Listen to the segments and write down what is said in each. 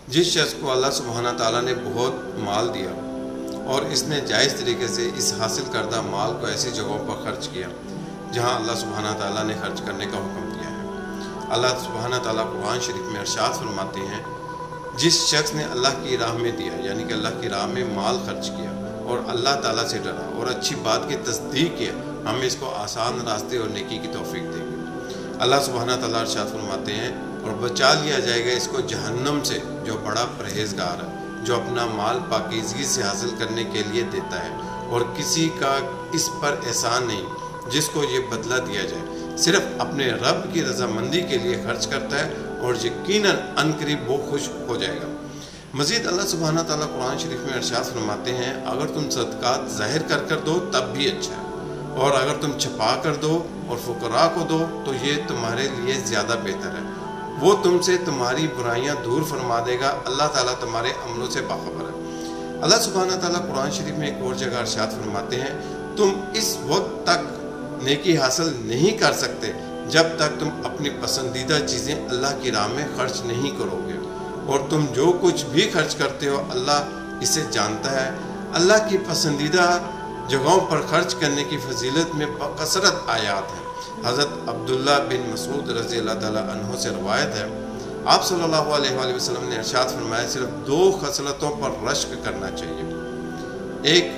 جس شخص کو اللہ سبحانہ تعالیٰ نے بہت مال دیا اور اس نے جائز طریقے سے اس حاصل کردہ مال کو ایسی جگہوں پر خرچ کیا جہاں اللہ سبحانہ تعالیٰ نے خرچ کرنے کا حکم دیا ہے۔ اللہ سبحانہ تعالیٰ قرآن شریف میں ارشاد فرماتے ہیں، جس شخص نے اللہ کی راہ میں دیا، یعنی کہ اللہ کی راہ میں مال خرچ کیا اور اللہ تعالیٰ سے ڈرا اور اچھی بات کی تصدیق کیا، ہم اس کو آسان راستے اور نیکی کی توفیق دیں گے۔ اللہ سبحانہ تعالیٰ ارشاد فرماتے ہیں، اور بچا لیا جائے گا اس کو جہنم سے جو بڑا پرہیزگار ہے، جو اپنا مال پاکیزگی سے حاصل کرنے کے لیے دیتا ہے اور کسی کا اس پر احسان نہیں جس کو یہ بدلہ دیا جائے، صرف اپنے رب کی رضامندی کے لیے خرچ کرتا ہے اور یقیناً عنقریب وہ خوش ہو جائے گا۔ مزید اللہ سبحانہ تعالیٰ قرآن شریف میں ارشاد فرماتے ہیں، اگر تم صدقات ظاہر کر دو تب بھی اچھا ہے، اور اگر تم چھپا کر دو اور فقراء کو دو تو یہ تمہارے لیے زیادہ بہتر ہے، وہ تم سے تمہاری برائیاں دور فرما دے گا، اللہ تعالیٰ تمہارے عملوں سے باخبر ہے۔ اللہ سبحانہ تعالیٰ قرآن شریف میں ایک اور جگہ ارشاد فرماتے ہیں، تم اس وقت تک نیکی حاصل نہیں کر سکتے جب تک تم اپنی پسندیدہ چیزیں اللہ کی راہ میں خرچ نہیں کرو گے، اور تم جو کچھ بھی خرچ کرتے ہو اللہ اسے جانتا ہے۔ اللہ کی پسندیدہ جگہوں پر خرچ کرنے کی فضیلت میں بکثرت آیات ہیں۔ حضرت عبداللہ بن مسعود رضی اللہ تعالیٰ عنہ سے روایت ہے، آپ صلی اللہ علیہ وآلہ وسلم نے ارشاد فرمایا، صرف 2 خصلتوں پر رشک کرنا چاہیے، ایک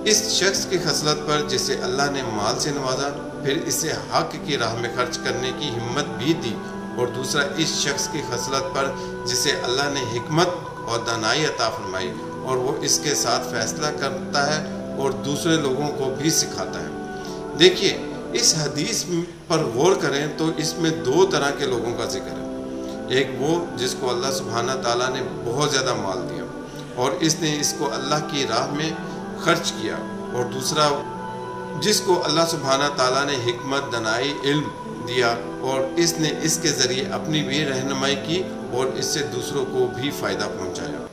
اس شخص کی خصلت پر جسے اللہ نے مال سے نوازا، پھر اسے حق کی راہ میں خرچ کرنے کی ہمت بھی دی، اور دوسرا اس شخص کی خصلت پر جسے اللہ نے حکمت اور دانائی عطا فرمائی اور وہ اس کے ساتھ فیصلہ کرتا ہے اور دوسرے لوگوں کو بھی سکھاتا ہے۔ دیکھیے، اس حدیث پر غور کریں تو اس میں 2 طرح کے لوگوں کا ذکر ہے، ایک وہ جس کو اللہ سبحانہ تعالیٰ نے بہت زیادہ مال دیا اور اس نے اس کو اللہ کی راہ میں خرچ کیا، اور دوسرا جس کو اللہ سبحانہ تعالیٰ نے حکمت، دانائی، علم دیا اور اس نے اس کے ذریعے اپنی بھی رہنمائی کی اور اس سے دوسروں کو بھی فائدہ پہنچایا۔